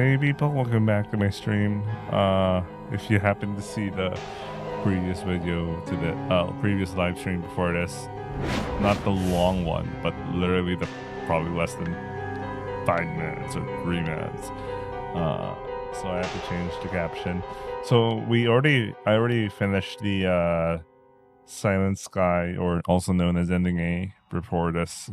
Hey people, welcome back to my stream. If you happen to see the previous video to the previous live stream before this, not the long one, but literally the probably less than 5 minutes or 3 minutes. So I had to change the caption. So I already finished the Silent Sky, or also known as Ending A, before this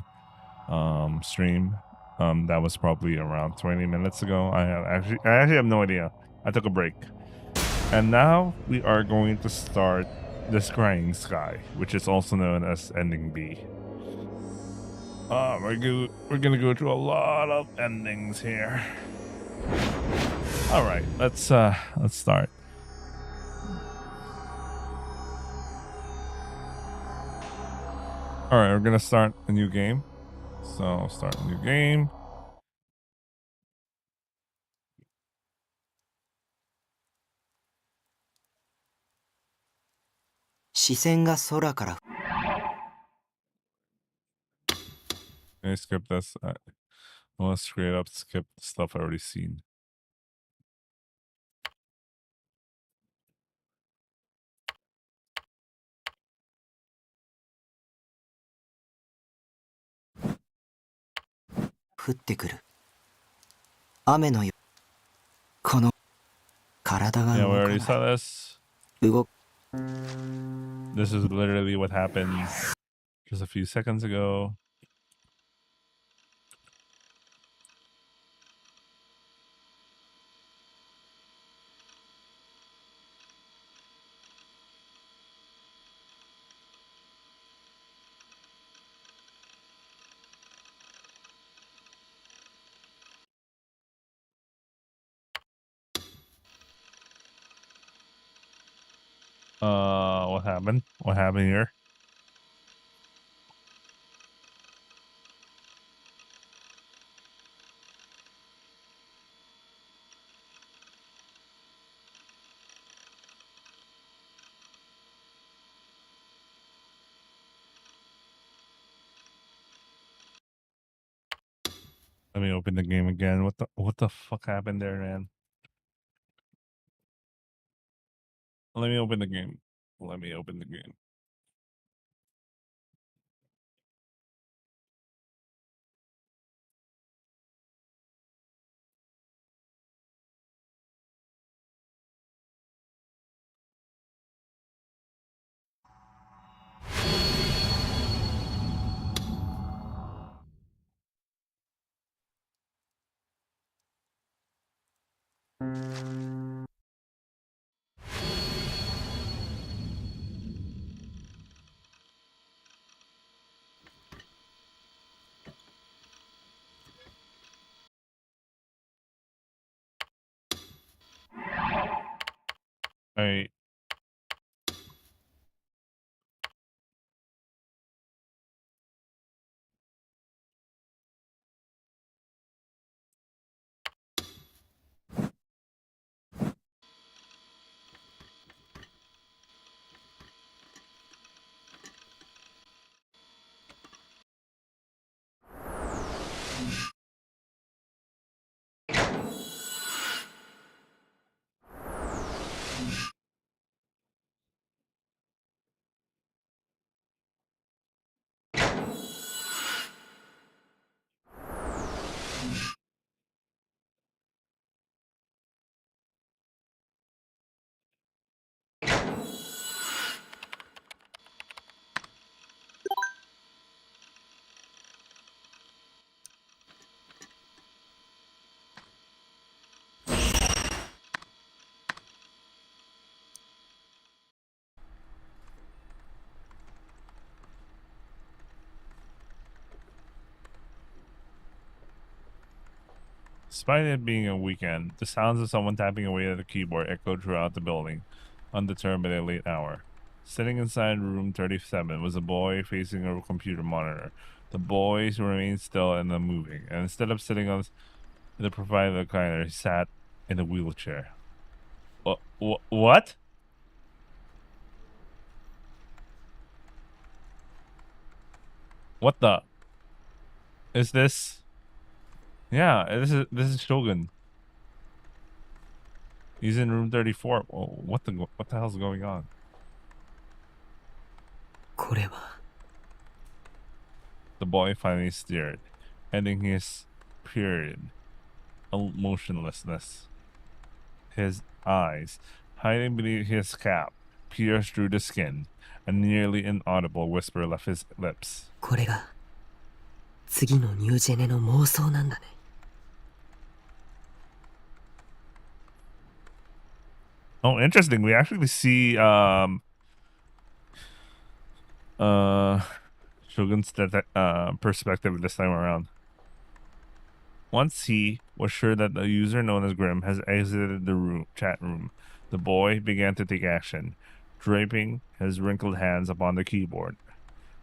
stream. That was probably around 20 minutes ago. I actually have no idea. I took a break. And now we are going to start the Scrying Sky, which is also known as Ending B. We're gonna go through a lot of endings here. All right, let's start. All right, we're gonna start a new game. So start a new game. Can I skip this? I want to straight up skip the stuff I already seen. Yeah, we already saw this. This is literally what happened just a few seconds ago. What happened? What happened here? Let me open the game again. What the fuck happened there, man? Let me open the game. Let me open the game. All right. Despite it being a weekend, the sounds of someone tapping away at a keyboard echoed throughout the building, undeterred by the late hour. Sitting inside room 37 was a boy facing a computer monitor. The boy remained still and unmoving, and instead of sitting on the provided recliner, he sat in a wheelchair. What? What the? Is this? Yeah, this is Shogun. He's in room 34. Oh, what the hell's going on? これは The boy finally stared, ending his period motionlessness. His eyes, hiding beneath his cap, pierced through the skin. A nearly inaudible whisper left his lips. これが次のニュージェネの妄想なんだね。Oh, interesting. We actually see Shogun's perspective this time around. Once he was sure that the user known as Grim has exited the chat room, the boy began to take action, draping his wrinkled hands upon the keyboard.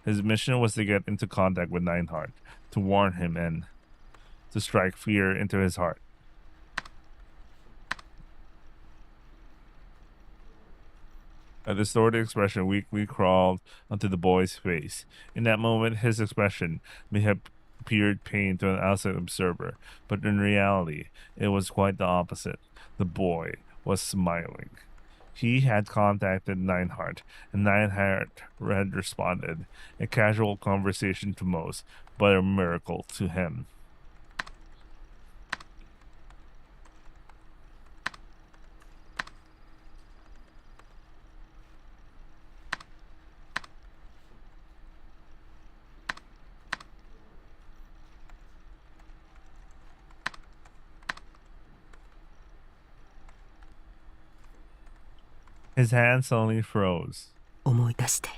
His mission was to get into contact with Nineheart, to warn him and to strike fear into his heart. A distorted expression weakly crawled onto the boy's face. In that moment, his expression may have appeared pain to an outside observer, but in reality, it was quite the opposite. The boy was smiling. He had contacted Nineheart, and Nineheart had responded. A casual conversation to most, but a miracle to him. His hand suddenly froze. 思い出して。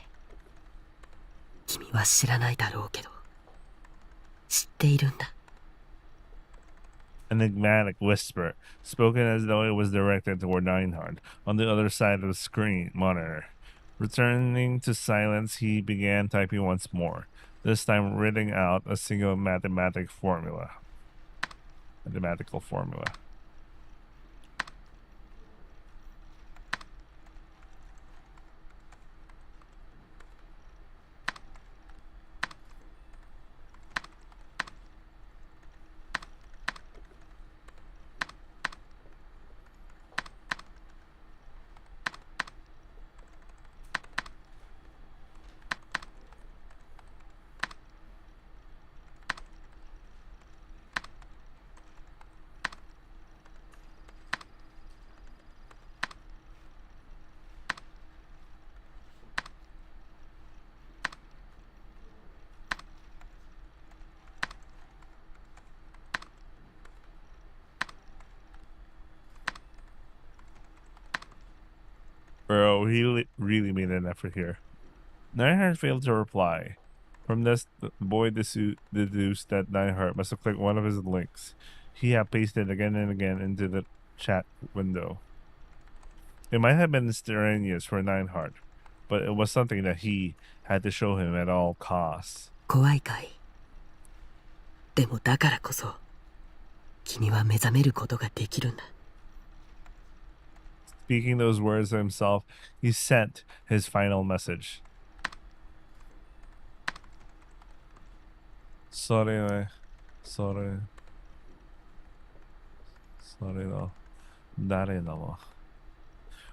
君は知らないだろうけど、知っているんだ。Enigmatic whisper, spoken as though it was directed toward Nineheart, on the other side of the screen monitor. Returning to silence, he began typing once more, this time reading out a single mathematical formula. Bro, he really made an effort here. Nineheart failed to reply. From this, the boy deduced that Nineheart must have clicked one of his links. He had pasted again and again into the chat window. It might have been strenuous for Nineheart, but it was something that he had to show him at all costs. 怖いかい。でもだからこそ、君は目覚めることができるんだ。Speaking those words to himself, he sent his final message. Sorry no.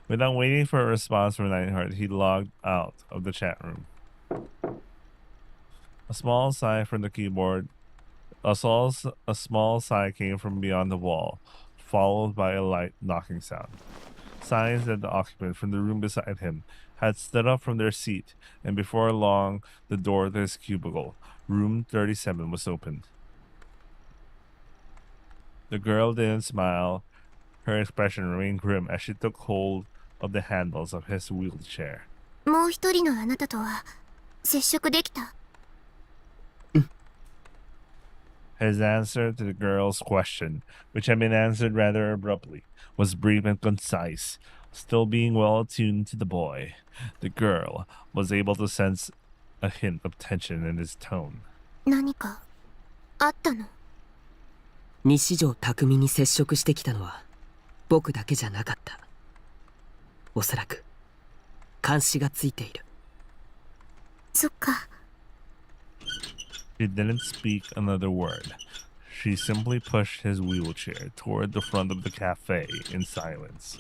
Without waiting for a response from Nineheart, he logged out of the chat room. A small sigh from the keyboard. A small sigh came from beyond the wall, followed by a light knocking sound. Signs that the occupant from the room beside him had stood up from their seat, and before long, the door to his cubicle, room 37, was opened. The girl didn't smile. Her expression remained grim as she took hold of the handles of his wheelchair. もう一人のあなたとは接触できた？ His answer to the girl's question, which had been answered rather abruptly, was brief and concise. Still being well attuned to the boy, the girl was able to sense a hint of tension in his tone. 何かあったの？西条匠に接触してきたのは僕だけじゃなかった。おそらく監視がついている。そっか。 She didn't speak another word. She simply pushed his wheelchair toward the front of the cafe in silence.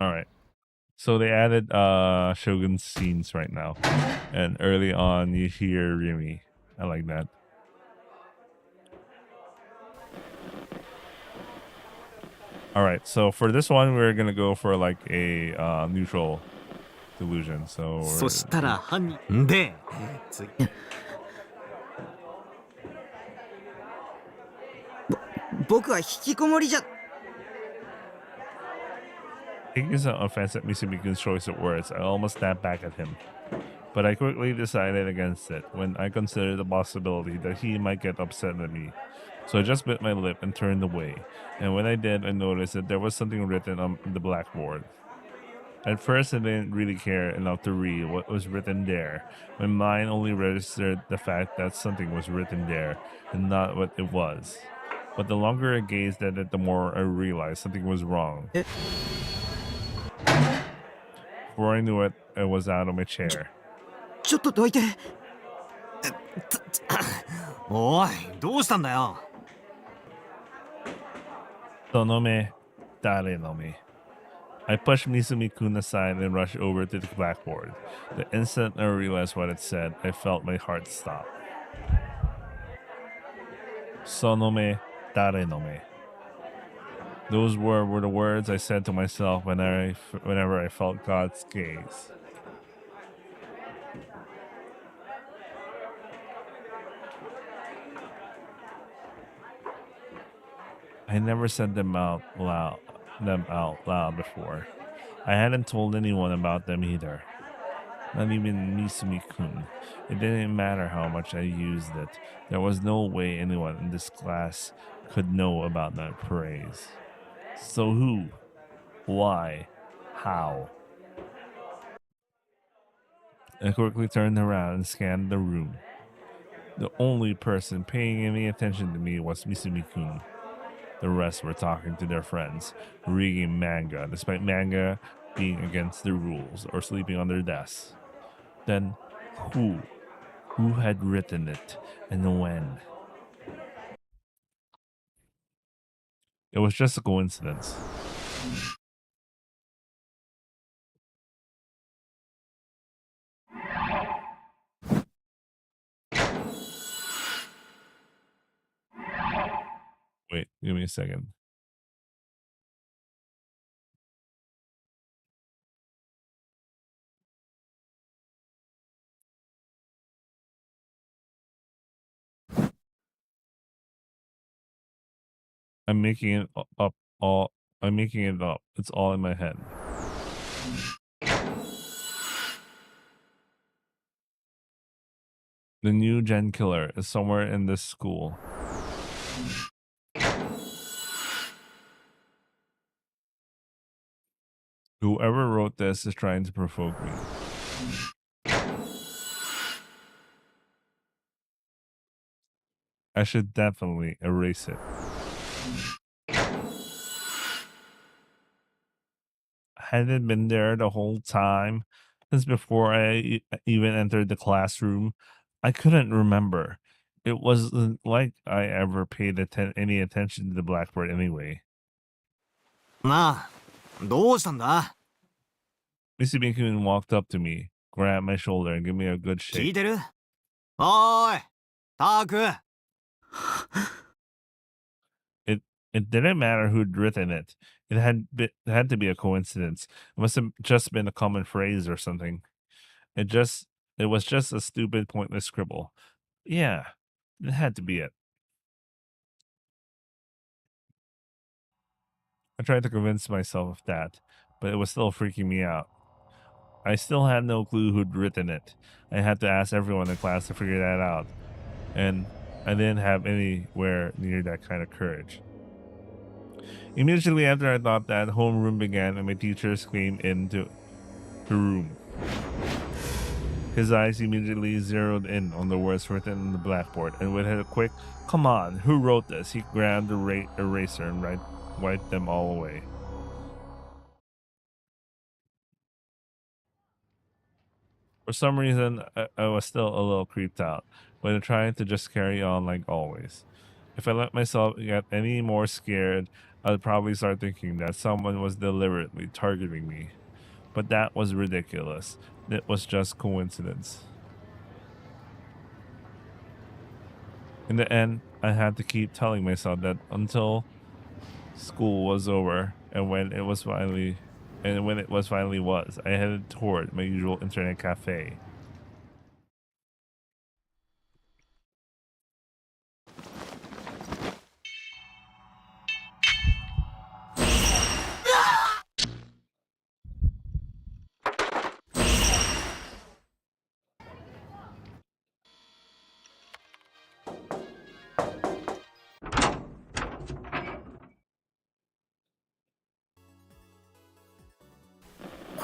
Alright. So they added Shogun scenes right now. And early on you hear Rimi. I like that. Alright, so for this one we're gonna go for like a neutral delusion. So そしたら犯人でつい僕は引きこもりじゃ taking some offense at Misumiku's choice of words, I almost snapped back at him. But I quickly decided against it when I considered the possibility that he might get upset at me. So I just bit my lip and turned away. And when I did, I noticed that there was something written on the blackboard. At first, I didn't really care enough to read what was written there. My mind only registered the fact that something was written there and not what it was. But the longer I gazed at it, the more I realized something was wrong. Before I knew it, I was out of my chair. ちょっとどいておいどうしたんだよ Sonome, dare no me. I pushed Misumi-kun aside and rushed over to the blackboard. The instant I realized what it said, I felt my heart stop. Sonome, dare no me. Those were the words I said to myself whenever I felt God's gaze. I never said them out loud before. I hadn't told anyone about them either. Not even Misumi-kun. It didn't matter how much I used it. There was no way anyone in this class could know about that praise. So who? Why? How? I quickly turned around and scanned the room. The only person paying any attention to me was Misumi-kun. The rest were talking to their friends, reading manga, despite manga being against the rules, or sleeping on their desks. Then, who? Who had written it, and when? It was just a coincidence. Wait, give me a second. I'm making it up all. I'm making it up. It's all in my head. The new gen killer is somewhere in this school. Whoever wrote this is trying to provoke me. I should definitely erase it. Had it been there the whole time, since before I even entered the classroom, I couldn't remember. It wasn't like I ever paid any attention to the blackboard anyway. なあどうしたんだ Misumi-kun walked up to me, grabbed my shoulder, and gave me a good 聞い shake. てるおーいターク It didn't matter who'd written it. It had to be a coincidence. It must have just been a common phrase or something. It was just a stupid, pointless scribble. Yeah, it had to be it. I tried to convince myself of that, but it was still freaking me out. I still had no clue who'd written it. I had to ask everyone in class to figure that out, and I didn't have anywhere near that kind of courage. Immediately after I thought that, homeroom began and my teachers came into the room. His eyes immediately zeroed in on the words written on the blackboard, and with a quick, "Come on, who wrote this?" he grabbed the eraser and wiped them all away. For some reason, I was still a little creeped out, but I tried to just carry on like always. If I let myself get any more scared, I'd probably start thinking that someone was deliberately targeting me. But that was ridiculous. It was just coincidence. In the end, I had to keep telling myself that until school was over and when it was finally was, I headed toward my usual internet cafe.「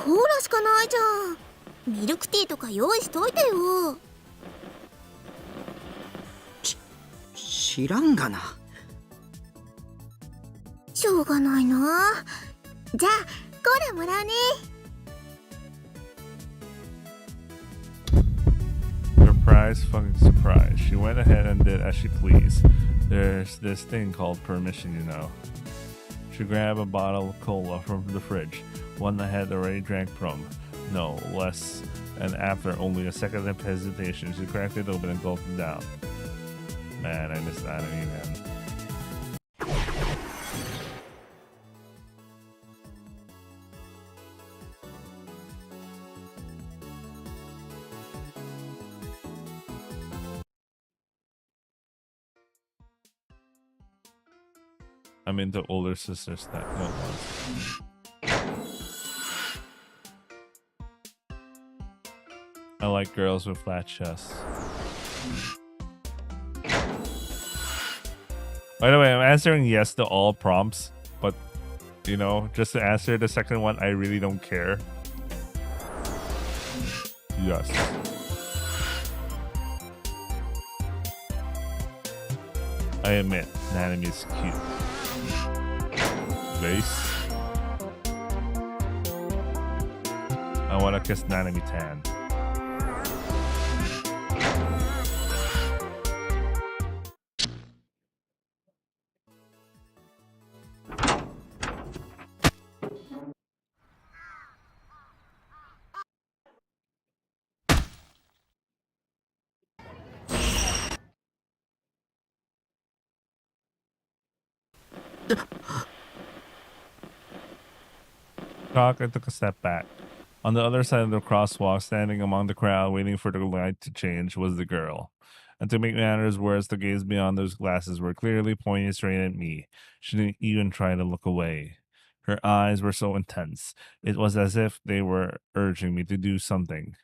コーラしかないじゃん。ミルクティーとか用意しといてよ。知らんがな。しょうがないな。じゃあコーラもらうね。Surprise, fucking surprise. She went ahead and did as she pleased. There's this thing called permission, you know. She grabbed a bottle of cola from the fridge, one I had already drank from. No less. And after only a second of hesitation, she cracked it open and gulped it down. Man, I miss anime, man. I'm into older sisters that no I like girls with flat chests. By the way, I'm answering yes to all prompts, but you know, just to answer the second one, I really don't care. Yes. I admit, Nanami is cute. Base. I wanna kiss Nanami Tan. Shocked, I took a step back. On the other side of the crosswalk, standing among the crowd, waiting for the light to change, was the girl. And to make matters worse, the gaze beyond those glasses were clearly pointing straight at me. She didn't even try to look away. Her eyes were so intense. It was as if they were urging me to do something.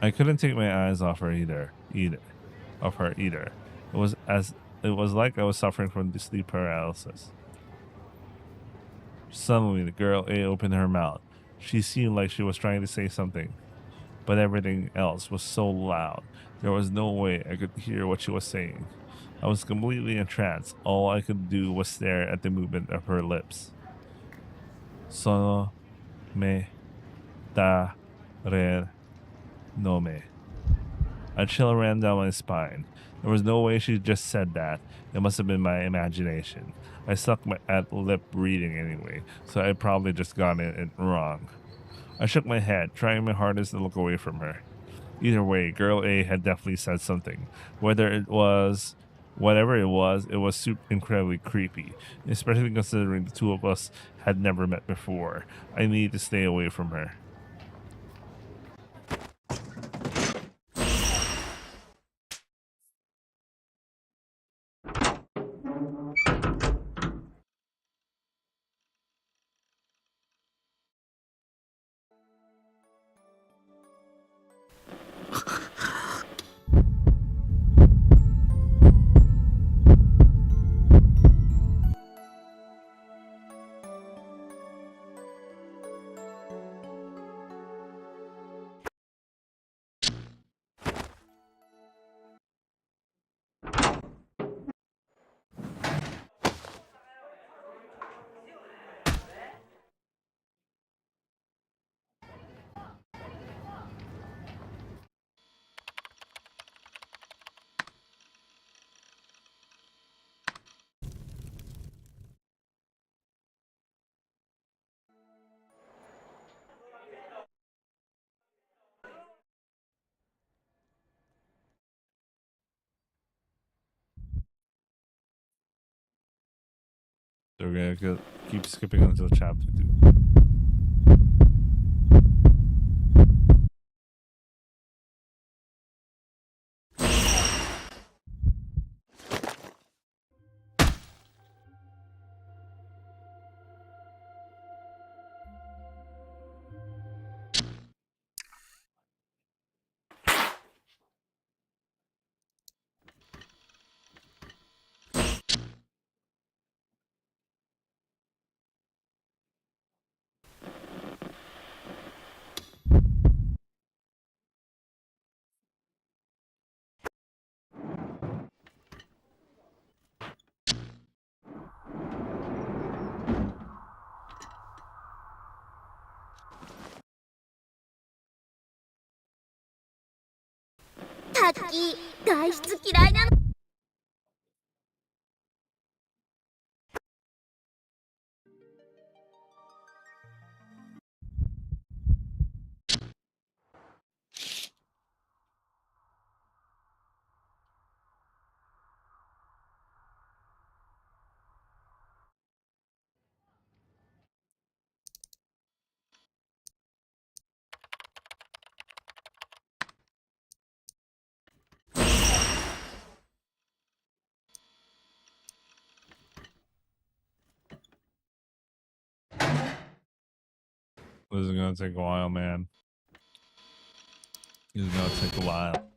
I couldn't take my eyes off her either. It was like I was suffering from sleep paralysis. Suddenly, the girl A opened her mouth. She seemed like she was trying to say something, but everything else was so loud. There was no way I could hear what she was saying. I was completely entranced. All I could do was stare at the movement of her lips. Sono me da re no me. A chill ran down my spine. There was no way she just said that. It must have been my imagination. I sucked at lip reading anyway, so I probably just got it wrong. I shook my head, trying my hardest to look away from her. Either way, girl A had definitely said something. Whatever it was, it was incredibly creepy, especially considering the two of us had never met before. I needed to stay away from her. So we're gonna keep skipping until chapter 2.タッキー、外出嫌いなの。This is gonna take a while, man. This is gonna take a while.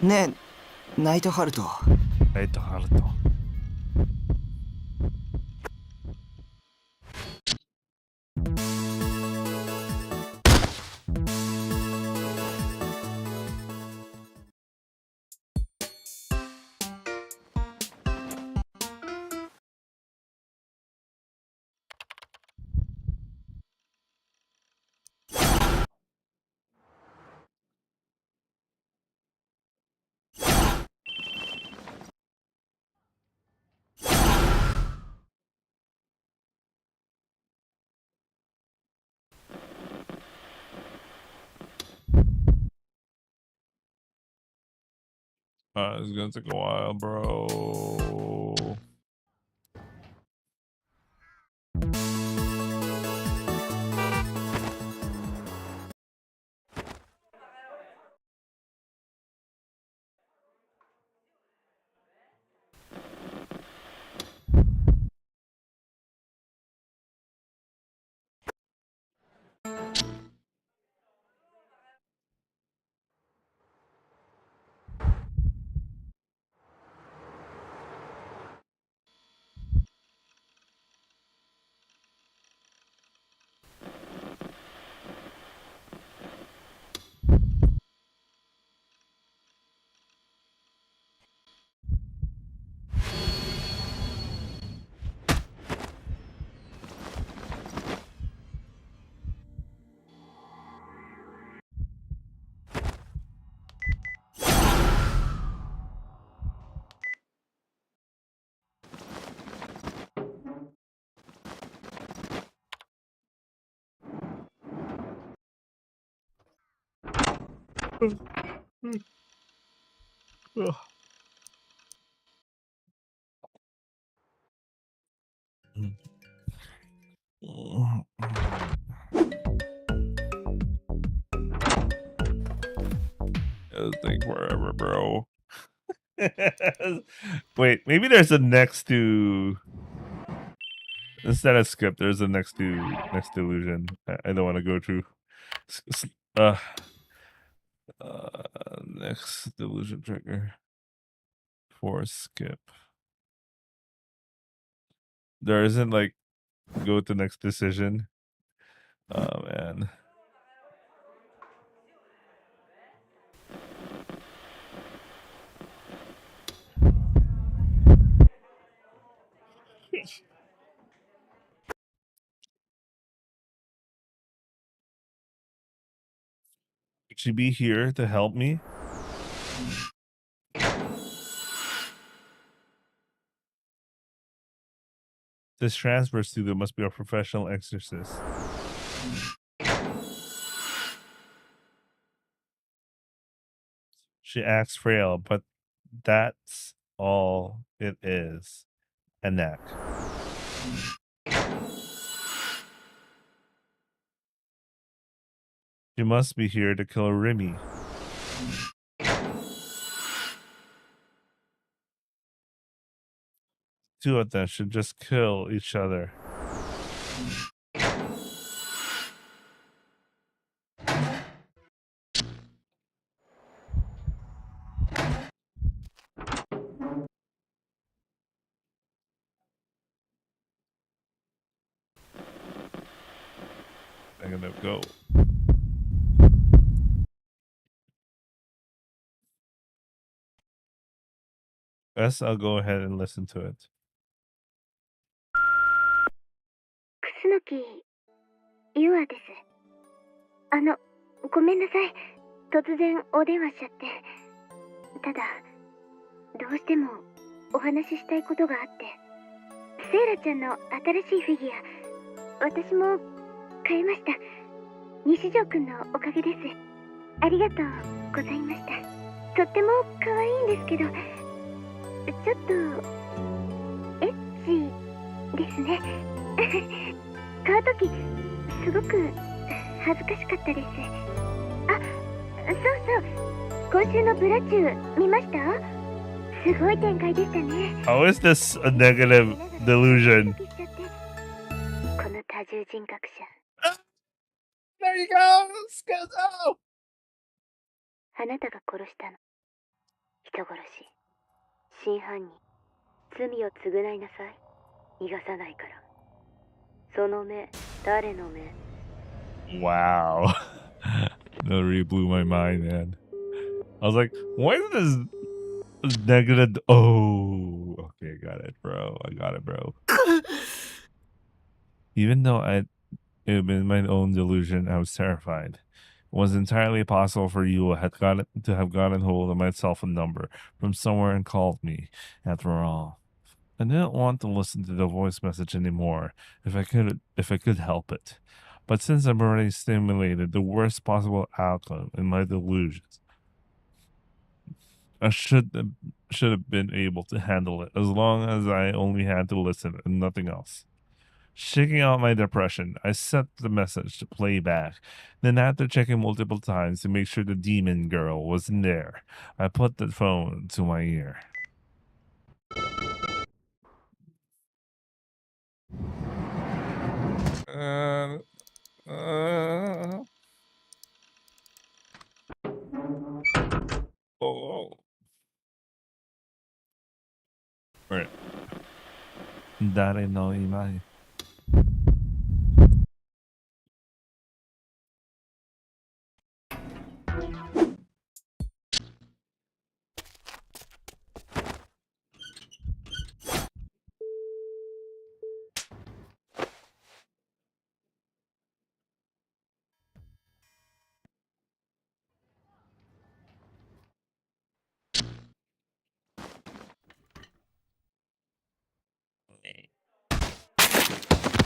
ねえ、ナイトハルト。ハルト。It's gonna take a while, bro. Ugh. It'll take forever, bro. Wait, maybe there's a next to instead of skip. There's a next delusion. I don't want to go through. Uh, next delusion trigger for skip. There isn't like go to next decision. Oh man. Would she be here to help me? This transfer student must be a professional exorcist. She acts frail, but that's all it is. A neck. She must be here to kill Remy. Two of them should just kill each other. I'm gonna go. Yes, I'll go ahead and listen to it. 楠木優愛です。ごめんなさい。突然お電話しちゃって。ただ、どうしてもお話ししたいことがあって。セイラちゃんの新しいフィギュア、私も買いました。西条くんのおかげです。ありがとうございました。とっても可愛いんですけど、ちょっとエッチですね。買うときすごく恥ずかしかったです。あ、そうそう。今週のブラチュー見ました？すごい展開でしたね。How is this a negative delusion? この多重人格者。There you go! Scazo! あなたが殺したの。人殺し。真犯人。罪を償いなさい。逃がさないから。その目、誰の目？ Wow. That really blew my mind, man. I was like, why is this negative? Oh, okay, got it, bro. I got it, bro. Even though it had been my own delusion, I was terrified. It was entirely possible for you to have gotten hold of my cell phone number from somewhere and called me. After all, I didn't want to listen to the voice message anymore if I could help it. But since I've already stimulated the worst possible outcome in my delusions, I should have been able to handle it as long as I only had to listen and nothing else. Shaking out my depression, I set the message to play back. Then, after checking multiple times to make sure the demon girl wasn't there, I put the phone to my ear. Oh. Right. Dare no imai.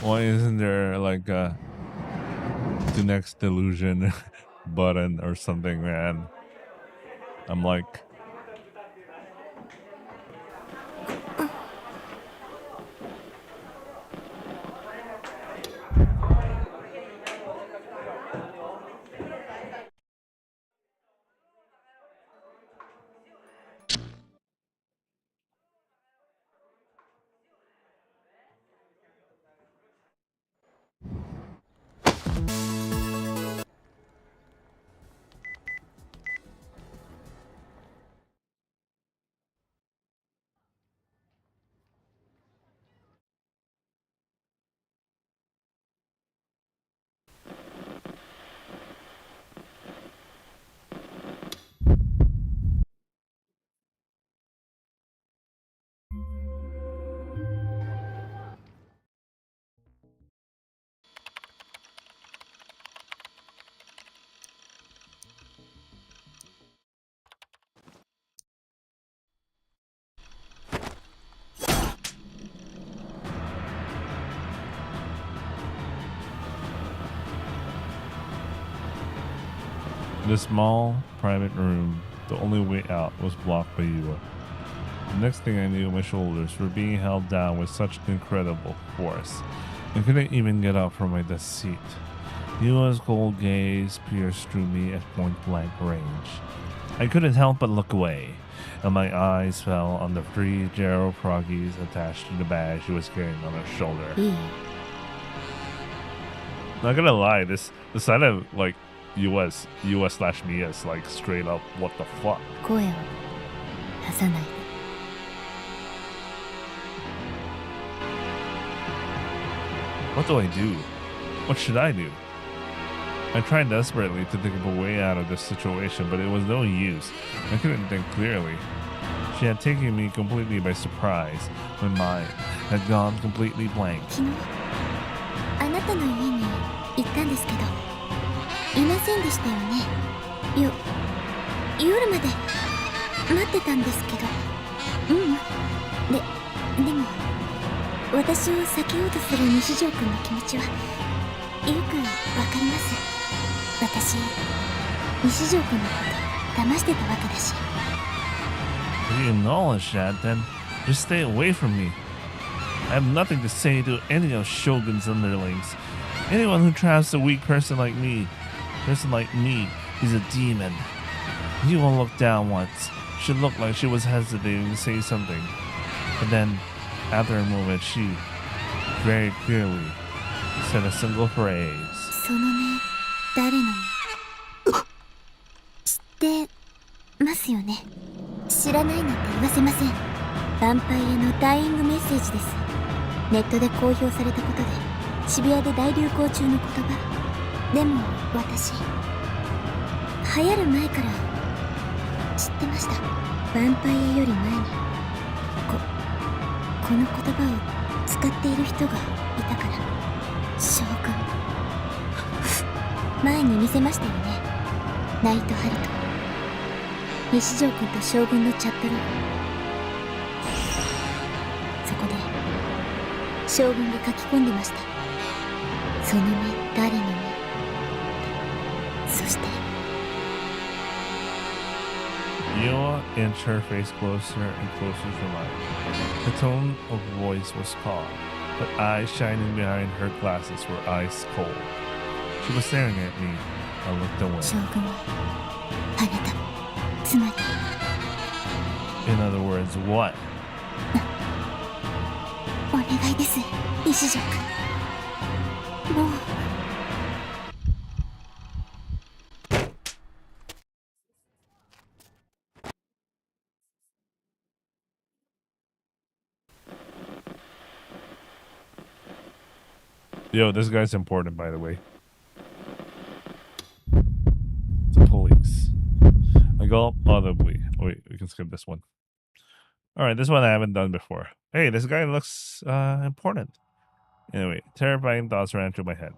Why isn't there like a the next delusion button or something, man? I'm like, In a small, private room, the only way out was blocked by Yua. The next thing I knew, my shoulders were being held down with such incredible force. I couldn't even get up from my desk seat. Yua's cold gaze pierced through me at point-blank range. I couldn't help but look away, and my eyes fell on the 3 Jero froggies attached to the bag she was carrying on her shoulder. いい Not gonna lie, this side of like US slash me is like straight up what the fuck. 声を出さないで What do I do? What should I do? I tried desperately to think of a way out of this situation, but it was no use. I couldn't think clearly. She had taken me completely by surprise. My mind had gone completely blank. 昨日あなたの家に行ったんですけどいませんでしたよね夜まで待ってたんですけどでも私を避けようとする西条くんの気持ちはよくわかります私西条くんのこと騙してたわけだし If you acknowledge that, then just stay away from me. I have nothing to say to any of Shogun's underlings. Anyone who traps a weak person like me is a demon. You will look down once. She looked like she was hesitating to say something. But then, after a moment, she very clearly said a single phrase. その目誰の目知ってますよね知らないなんて言わせませんヴァンパイアのダイイングメッセージですネットで公表されたことで渋谷で大流行中の言葉でも私流行る前から知ってましたヴァンパイアより前にこの言葉を使っている人がいたから将軍前に見せましたよねナイトハルト西条君と将軍のチャットログそこで将軍が書き込んでましたその目誰の目そして Yoa inched her face closer and closer to mine. The tone of voice was calm, but eyes shining behind her glasses were ice cold. She was staring at me. I looked away. 将軍はあなたつまり In other words, what? お願いです西条君もう Yo, this guy's important, by the way. The police. I go up audibly. Wait, we can skip this one. Alright, this one I haven't done before. Hey, this guy looks important. Anyway, terrifying thoughts ran through my head.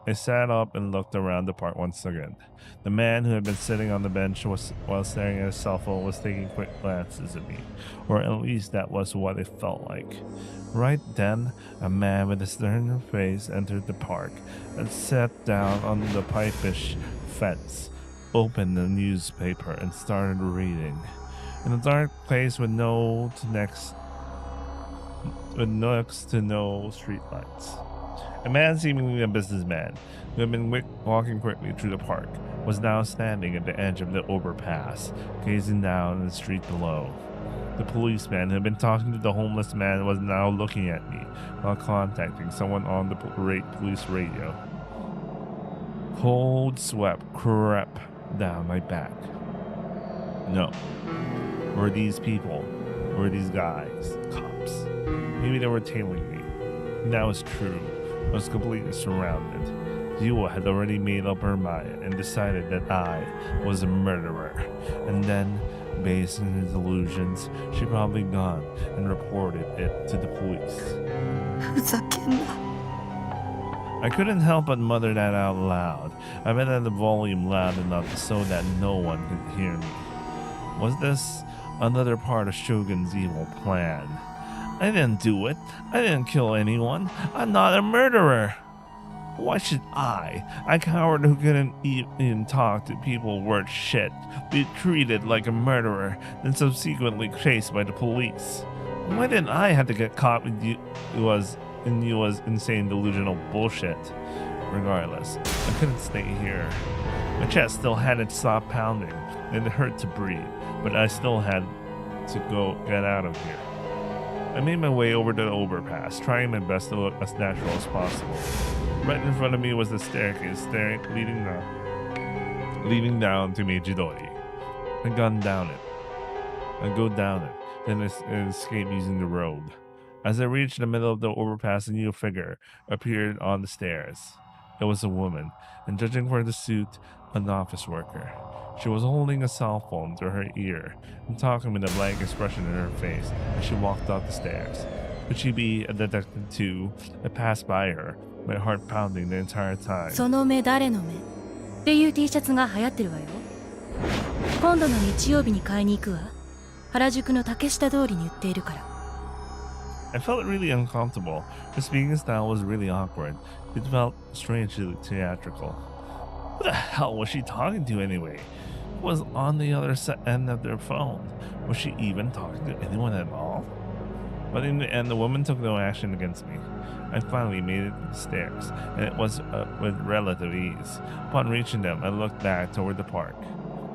I sat up and looked around the park once again. The man who had been sitting on the bench while staring at his cell phone was taking quick glances at me, or at least that was what it felt like. Right then, a man with a stern face entered the park and sat down on the pipish fence, opened the newspaper, and started reading. In a dark place with next to no streetlights. A man seemingly a businessman, who had been walking quickly through the park, was now standing at the edge of the overpass, gazing down the street below. The policeman who had been talking to the homeless man was now looking at me while contacting someone on the police radio. Cold sweat crept down my back. No. Were these people? Were these guys? Cops? Maybe they were tailing me. And that was true. I was completely surrounded. Yua had already made up her mind and decided that I was a murderer. And then, based on his illusions, she probably gone and reported it to the police. ふざけんな I couldn't help but mutter that out loud. I bet at the volume loud enough so that no one could hear me. Was this another part of Shogun's evil plan? I didn't do it. I didn't kill anyone. I'm not a murderer. Why should I, a coward who couldn't even talk to people worth shit, be treated like a murderer and subsequently chased by the police? Why didn't I have to get caught with you was insane delusional bullshit? Regardless, I couldn't stay here. My chest still hadn't stopped pounding, and it hurt to breathe, but I still had to go get out of here. I made my way over to the overpass, trying my best to look as natural as possible. Right in front of me was the staircase leading down to Meijidori. I got down it. I go down it, then escape using the road. As I reached the middle of the overpass, a new figure appeared on the stairs. It was a woman, and judging from the suit, an office worker. She was holding a cell phone to her ear and talking with a blank expression in her face as she walked up the stairs. Could she be a detective too? I passed by her, my heart pounding the entire time. その目誰の目っていう T シャツが流行ってるわよ。今度の日曜日に買いに行くわ。原宿の竹下通りに売っているから。I felt really uncomfortable. Her speaking style was really awkward. It felt strangely theatrical. Who the hell was she talking to anyway? Who was on the other end of their phone? Was she even talking to anyone at all? But in the end, the woman took no action against me. I finally made it to the stairs, and it was with relative ease. Upon reaching them, I looked back toward the park.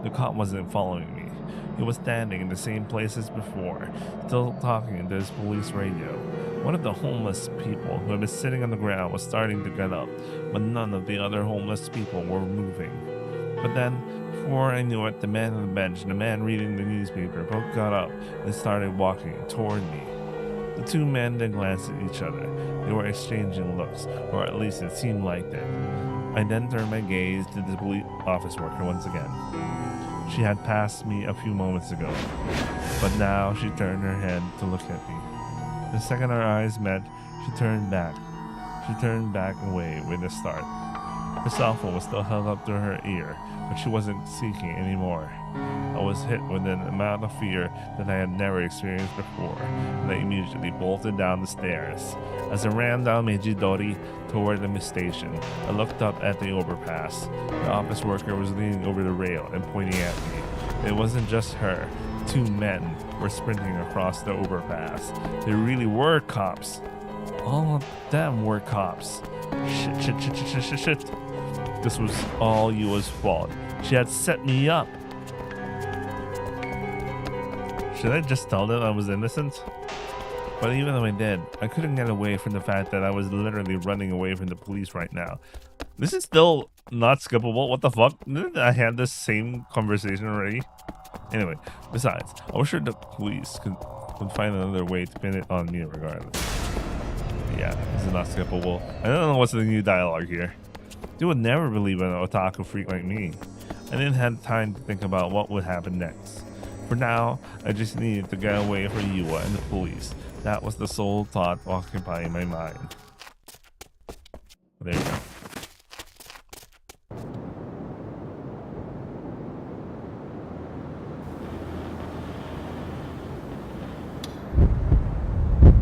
The cop wasn't following me. He was standing in the same place as before, still talking into his police radio. One of the homeless people who had been sitting on the ground was starting to get up, but none of the other homeless people were moving. But then, before I knew it, the man on the bench and the man reading the newspaper both got up and started walking toward me. The two men then glanced at each other. They were exchanging looks, or at least it seemed like it. I then turned my gaze to the police office worker once again. She had passed me a few moments ago, but now she turned her head to look at me. The second our eyes met, she turned back. She turned back away with a start. Her cell phone was still held up to her ear, but she wasn't speaking anymore. I was hit with an amount of fear that I had never experienced before, and I immediately bolted down the stairs. As I ran down Meijidori toward the station, I looked up at the overpass. The office worker was leaning over the rail and pointing at me. It wasn't just her. Two men were sprinting across the overpass. They really were cops. All of them were cops. Shit. This was all Yua's fault. She had set me up. Should I just tell them I was innocent? But even though I did, I couldn't get away from the fact that I was literally running away from the police right now. This is still not skippable. What the fuck? Didn't I had this same conversation already? Anyway, besides, I was sure the police could find another way to pin it on me regardless. Yeah, this is not skippable. I don't know what's the new dialogue here. They would never believe an otaku freak like me. I didn't have time to think about what would happen next. For now, I just needed to get away from Yua and the police. That was the sole thought occupying my mind. There you go.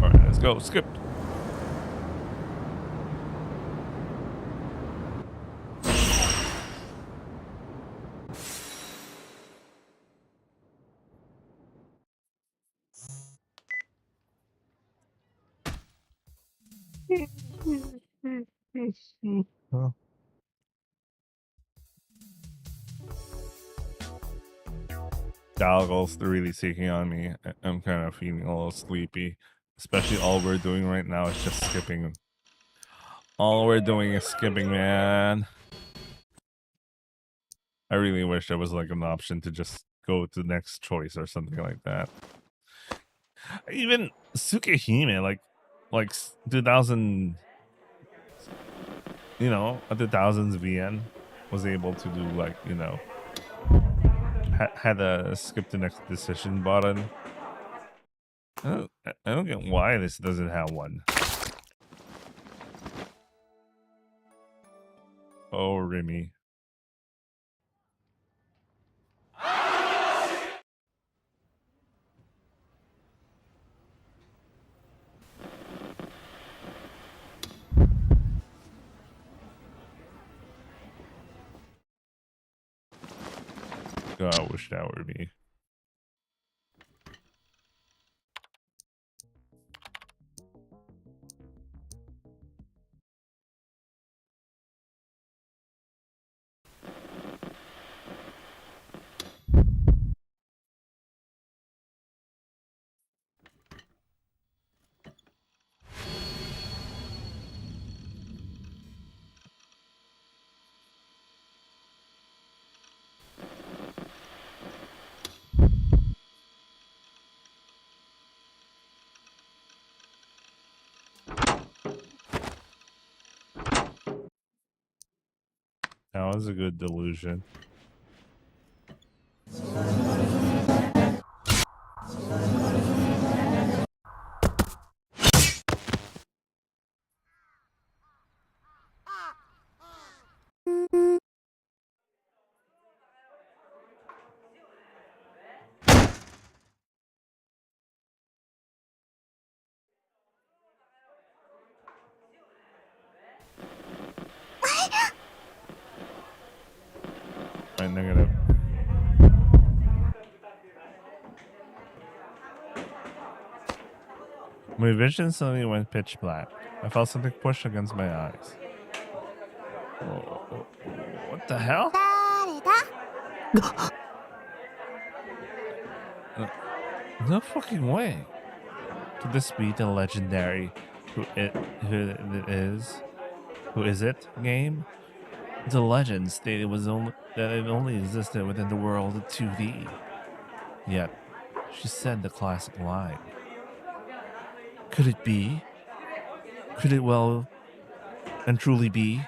Alright, let's go. Skip. Huh. Dalgle's really taking on me. I'm kind of feeling a little sleepy. Especially all we're doing right now is just skipping. All we're doing is skipping, man. I really wish there was like an option to just go to the next choice or something like that. Even Tsukihime, like 2000, you know, at the thousands VN was able to do like, you know, had a skip the next decision button. I don't get why this doesn't have one. Oh, Remy. God, I wish that were me. That was a good delusion. Right, negative. My vision suddenly went pitch black. I felt something push against my eyes. Oh, what the hell? 誰だ No fucking way. Could this be the legendary who it is? Who is it game? The legend stated that it only existed within the world of 2D. Yet, she said the classic line. Could it be? Could it well and truly be?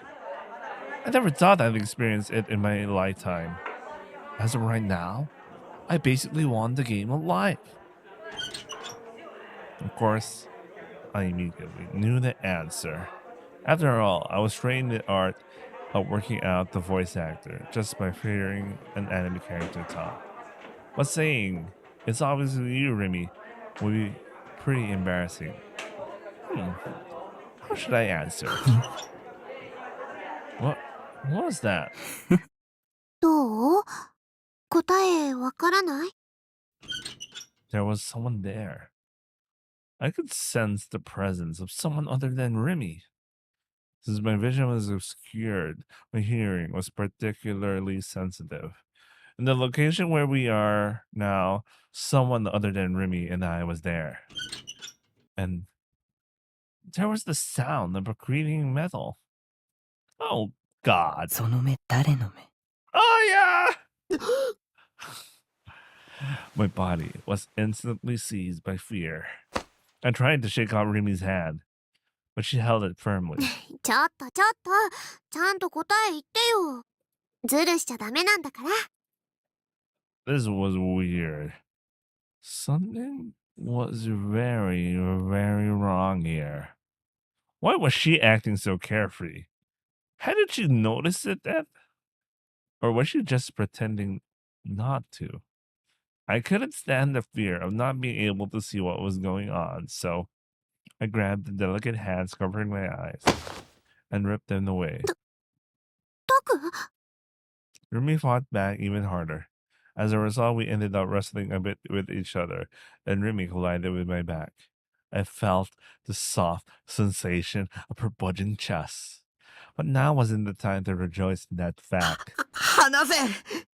I never thought I'd experience it in my lifetime. As of right now, I basically won the game alive. Of course, I immediately knew the answer. After all, I was trained in the art of working out the voice actor just by hearing an anime character talk. But saying it's obviously you, Remy, would be pretty embarrassing. How should I answer? What was that? どう答えわからない There was someone there. I could sense the presence of someone other than Remy. Since my vision was obscured, my hearing was particularly sensitive. In the location where we are now, someone other than Remy and I was there. And there was the sound of a creaking metal. Oh, God. その目誰の目 Oh, yeah! My body was instantly seized by fear. I tried to shake off Remy's hand, but she held it firmly. ちょっとちょっとちゃんと答え言ってよズルしちゃダメなんだから This was weird. Something was very, very wrong here. Why was she acting so carefree? Hadn't she noticed it then? Or was she just pretending not to? I couldn't stand the fear of not being able to see what was going on, so I grabbed the delicate hands covering my eyes and ripped them away. タク Rumi fought back even harder. As a result, we ended up wrestling a bit with each other, and Rumi collided with my back. I felt the soft sensation of her budging chest. But now wasn't the time to rejoice in that fact. 離せ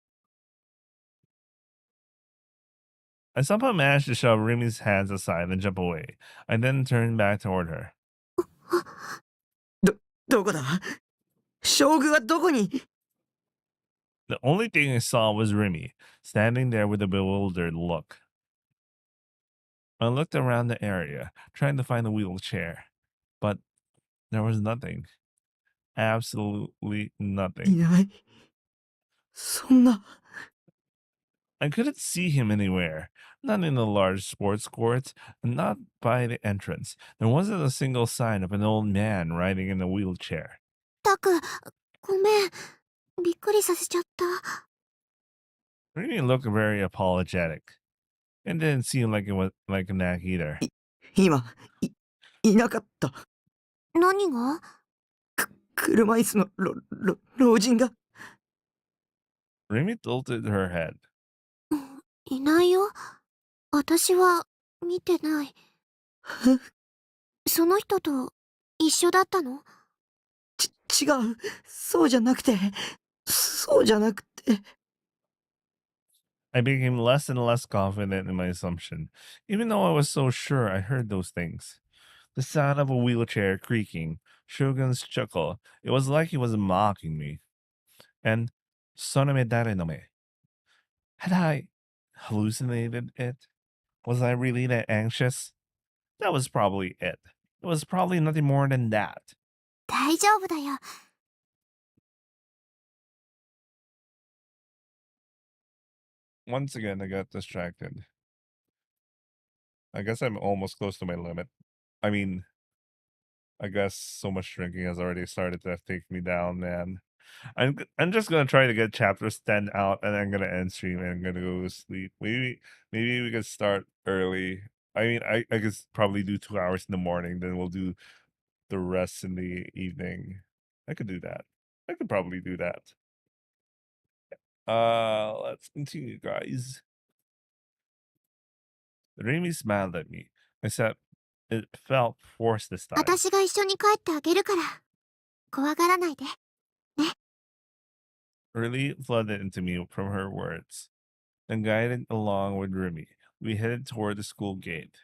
I somehow managed to shove Rimi's hands aside and jump away. I then turned back toward her. どこだ将軍はどこに The only thing I saw was Rimi, standing there with a bewildered look. I looked around the area, trying to find a wheelchair, but there was nothing. Absolutely い nothing. ないそんな I couldn't see him anywhere, not in the large sports courts, and not by the entrance. There wasn't a single sign of an old man riding in a wheelchair. タクごめんびっくりさせちゃった Rimi looked very apologetic. It didn't seem like it was like a knack either. 今いなかった何が車椅子の老人が Rimi tilted her head. いないよ。私は見てない。その人と一緒だったの？違う。そうじゃなくて。そうじゃなくて。I became less and less confident in my assumption, even though I was so sure I heard those things. The sound of a wheelchair creaking, Shogun's chuckle, it was like he was mocking me. And Sonome Dare no Me. Had I hallucinated it? Was I really that anxious? That was probably it. It was probably nothing more than that. 大丈夫だよ。Once again, I got distracted. I guess I'm almost close to my limit. I mean, I guess so much drinking has already started to take me down, man. I'm just gonna try to get chapters 10 out, and I'm gonna end stream and I'm gonna go to sleep. Maybe we could start early. I mean, I could probably do 2 hours in the morning, then we'll do the rest in the evening. I could do that. I could probably do that. Let's continue, guys. Remy smiled at me, except it felt forced this time. 私が一緒に帰ってあげるから。怖がらないで。Relief flooded into me from her words. Then, guided along with Remy, we headed toward the school gate.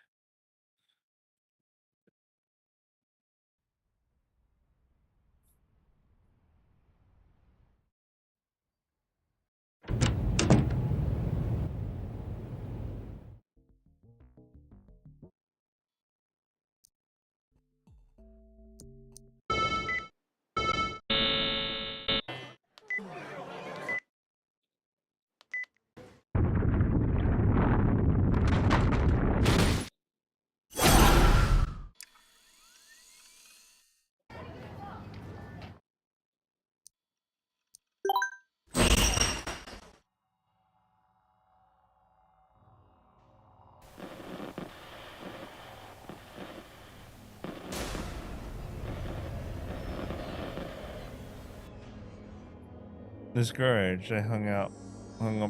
Discouraged, I hung up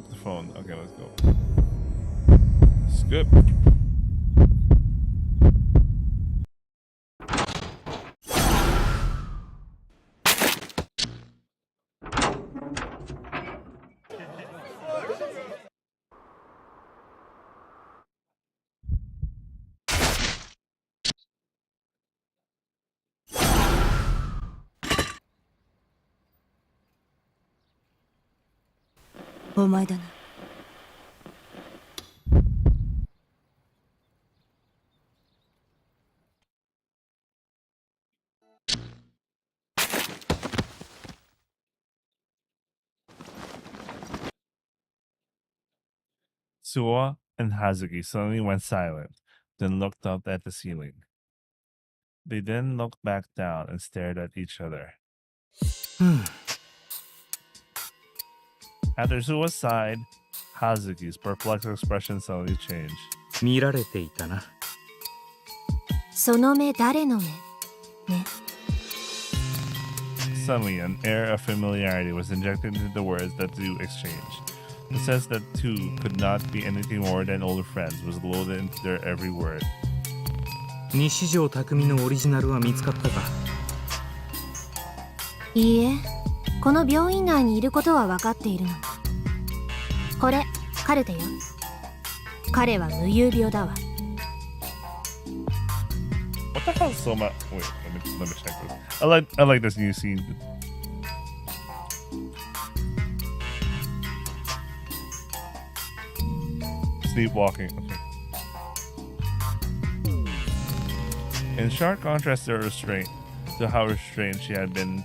the phone. Okay, let's go. Skip. Oh, お前だな。Suwa and Hazuki suddenly went silent, then looked up at the ceiling. They then looked back down and stared at each other. After Suwa's sighed, Hazuki's perplexed expression suddenly changed. 見られていたな。その目誰の目？ね。Suddenly, an air of familiarity was injected into the words that two exchanged. The sense that two could not be anything more than older friends was loaded into their every word. 西條匠のオリジナルは見つかったか？いいえ、この病院内にいることは分かっているの。これ、カルテよ。彼は無遊病だわ。What the hell is so much? Wait, let me check this. I like this new scene. Sleepwalking. Okay. In sharp contrast to her restraint, to how restrained she had been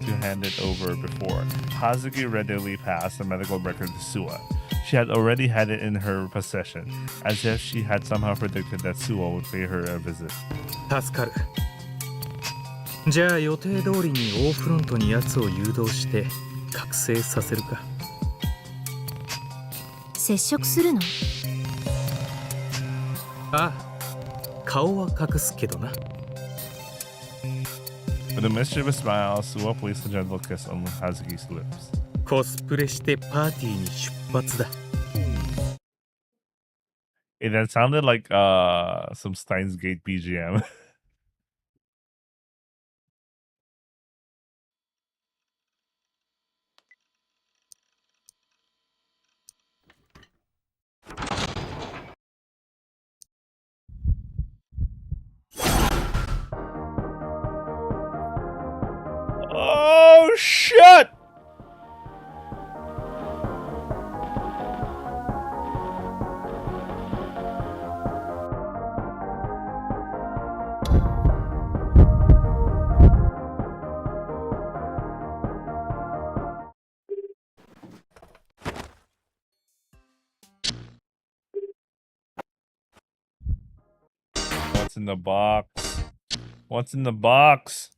to hand it over before, Hazuki readily passed the medical record to Suwa. She had already had it in her possession, as if she had somehow predicted that Suwa would pay her a visit. 助かる。じゃあ予定通りに大フロントに奴を誘導して覚醒させるか。接触するの？ああ、顔は隠すけどな。With a mischievous smile, Suwa placed a gentle kiss on Hazuki's lips. コスプレしてパーティーに出発だ。that sounded like some Steins Gate BGM. Oh shit! What's in the box? What's in the box?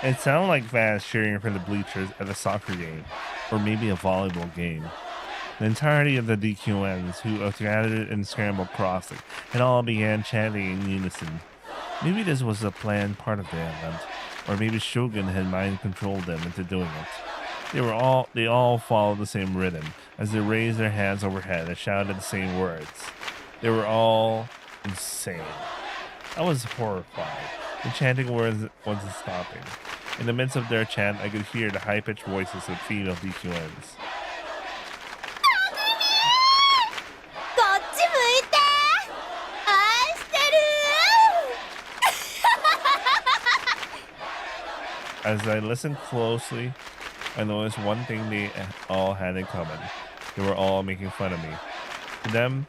It sounded like fans cheering from the bleachers at a soccer game, or maybe a volleyball game. The entirety of the DQNs, who gathered in Scramble Crossing, and all began chanting in unison. Maybe this was a planned part of the event, or maybe Shogun had mind controlled them into doing it. They all followed the same rhythm as they raised their hands overhead and shouted the same words. They were all insane. I was horrified. The chanting wasn't stopping. In the midst of their chant, I could hear the high-pitched voices of female DQNs. こっち向いて愛してる As I listened closely, I noticed one thing they all had in common. They were all making fun of me. To them,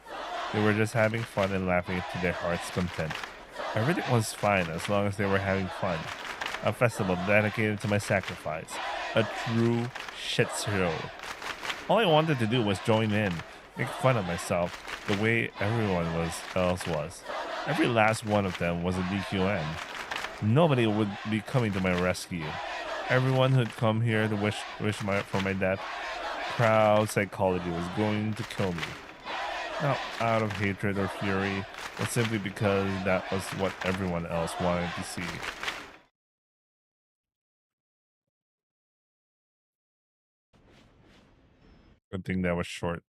they were just having fun and laughing to their heart's content. Everything was fine as long as they were having fun. A festival dedicated to my sacrifice. A true shit show. All I wanted to do was join in, make fun of myself the way everyone else was. Every last one of them was a DQN. Nobody would be coming to my rescue. Everyone who'd come here to wish for my death, proud psychology was going to kill me. Not out of hatred or fury, but simply because that was what everyone else wanted to see. Good thing that was short.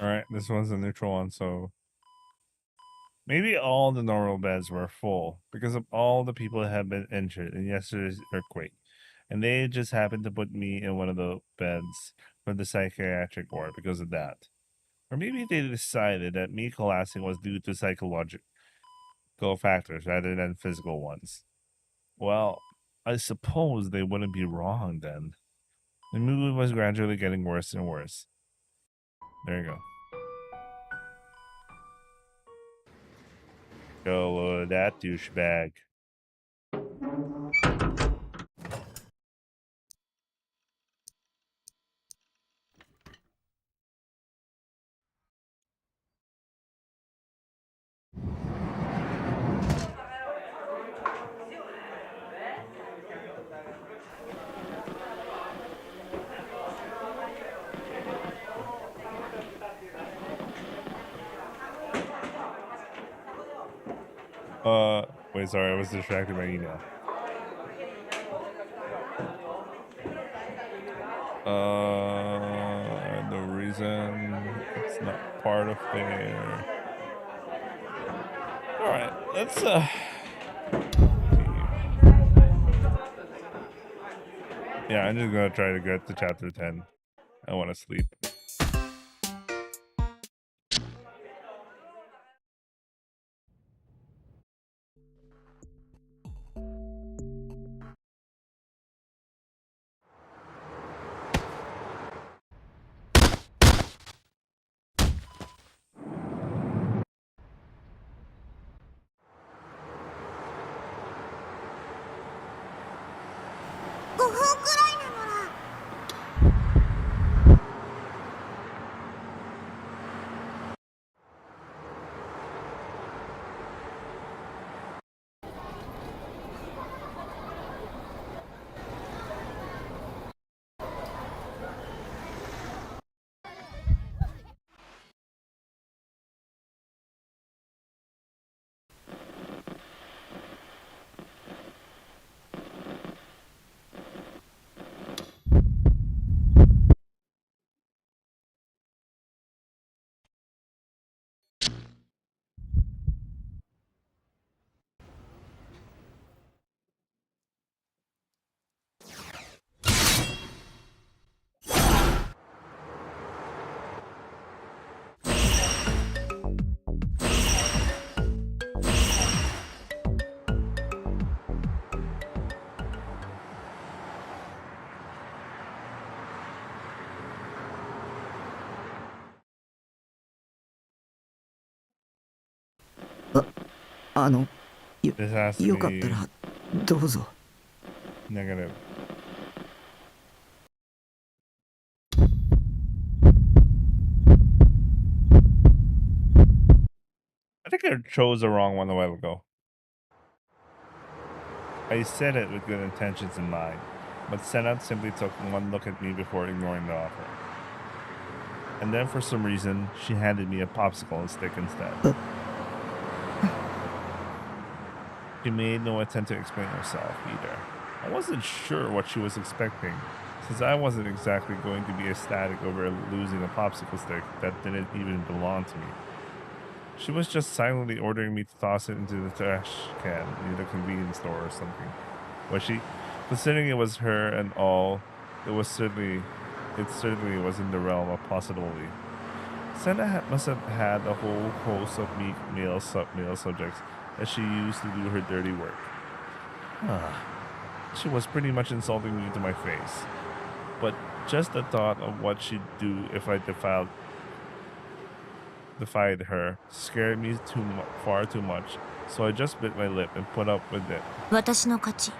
Alright, this one's a neutral one, so maybe all the normal beds were full because of all the people that had been injured in yesterday's earthquake. And they just happened to put me in one of the beds for the psychiatric ward because of that. Or maybe they decided that me collapsing was due to psychological factors rather than physical ones. Well, I suppose they wouldn't be wrong then. The mood was gradually getting worse and worse. There you go. Go, that douchebag. Wait, sorry, I was distracted by email. The reason it's not part of there. All right, let's yeah, I'm just gonna try to get to chapter 10. I want to sleep. This has to よかっ be たらどうぞ。 negative. I think I chose the wrong one a while ago. I said it with good intentions in mind, but Senna simply took one look at me before ignoring the offer. And then for some reason, she handed me a popsicle stick instead. She made no attempt to explain herself either. I wasn't sure what she was expecting, since I wasn't exactly going to be ecstatic over losing a popsicle stick that didn't even belong to me. She was just silently ordering me to toss it into the trash can near the convenience store or something. Was she? Considering it was her and all, it certainly was in the realm of possibility. Senna must have had a whole host of male subjects that she used to do her dirty work. She was pretty much insulting me to my face. But just the thought of what she'd do if I defied her scared me far too much, so I just bit my lip and put up with it. 私の勝ち。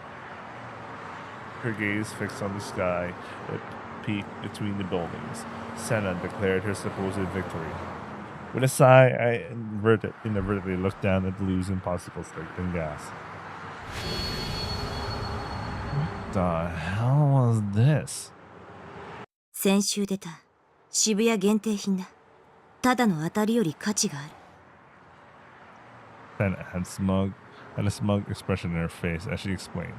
Her gaze fixed on the sky that peaked between the buildings. Senna declared her supposed victory. With a sigh, I inadvertently looked down at the losing popsicle stick and gasped. What the hell was this? 先週出た渋谷限定品だ。ただの当たりより価値がある。 Senna had a smug expression in her face as she explained.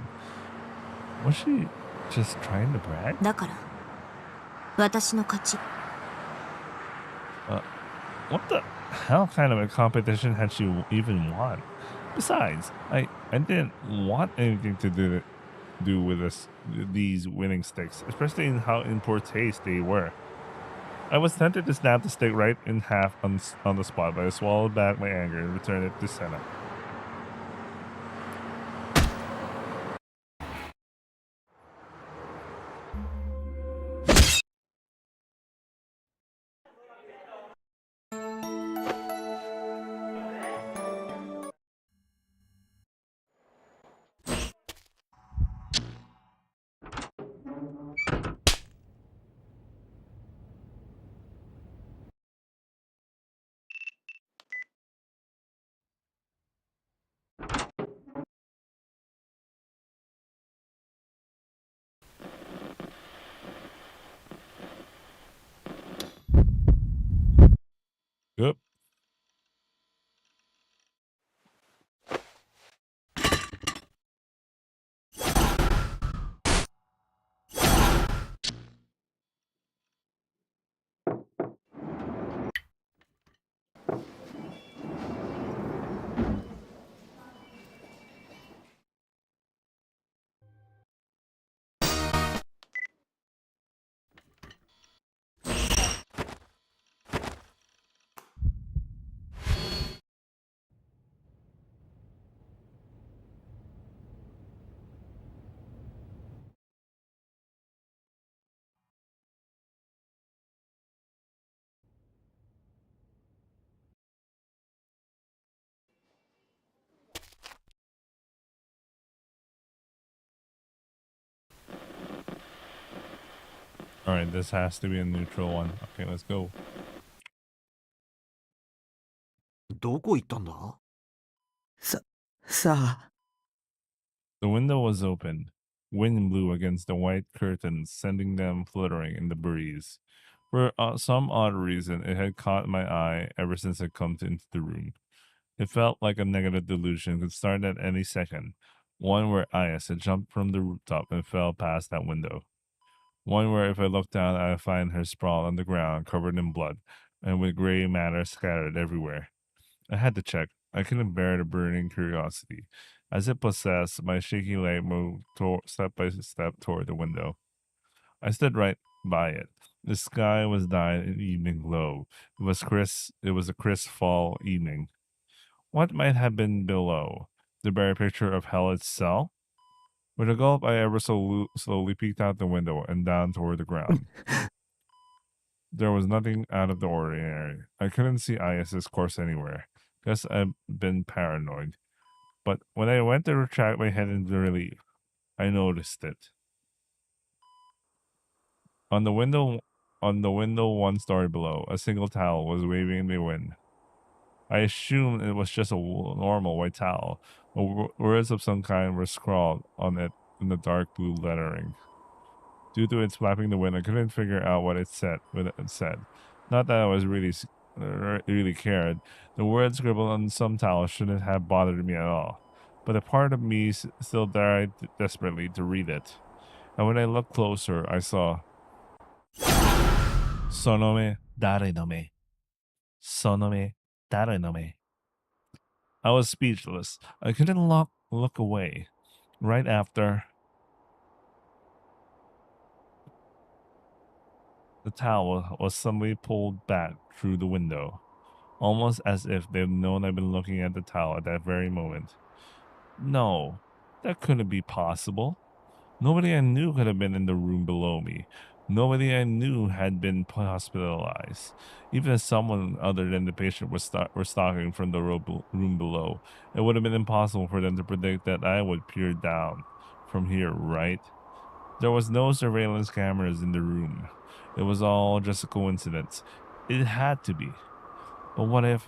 Was she just trying to brag? だから私の勝ち。 What the hell kind of a competition had she even won? Besides, I didn't want anything to do with these winning sticks, especially in how in poor taste they were. I was tempted to snap the stick right in half on the spot, but I swallowed back my anger and returned it to Senna. Yep. All right, this has to be a neutral one. Okay, let's go. どこ行ったんだ？さあ The window was open. Wind blew against the white curtains, sending them fluttering in the breeze. For some odd reason, it had caught my eye ever since I come into the room. It felt like a negative delusion could start at any second. One where Ayas had jumped from the rooftop and fell past that window. One where if I looked down, I'd find her sprawled on the ground, covered in blood, and with gray matter scattered everywhere. I had to check. I couldn't bear the burning curiosity. As if possessed, my shaky leg moved step by step toward the window. I stood right by it. The sky was dyed in evening glow. It was crisp. It was a crisp fall evening. What might have been below? The bare picture of hell itself? With a gulp, I ever so slowly peeked out the window and down toward the ground. There was nothing out of the ordinary. I couldn't see Ayas's corpse anywhere. Guess I've been paranoid. But when I went to retract my head in relief, I noticed it. On the window one story below, a single towel was waving in the wind. I assumed it was just a normal white towel, but words of some kind were scrawled on it in the dark blue lettering. Due to its flapping the wind, I couldn't figure out what it said. Not that I was really cared. The words scribbled on some towel shouldn't have bothered me at all. But a part of me still tried desperately to read it. And when I looked closer, I saw Sonome Dare no me. Sonome Dare no me. I was speechless. I couldn't look away. Right after, the towel was suddenly pulled back through the window, almost as if they'd known I'd been looking at the towel at that very moment. No, that couldn't be possible. Nobody I knew could have been in the room below me. Nobody I knew had been hospitalized. Even if someone other than the patient were stalking from the room below, it would have been impossible for them to predict that I would peer down from here, right? There was no surveillance cameras in the room. It was all just a coincidence. It had to be. But what if,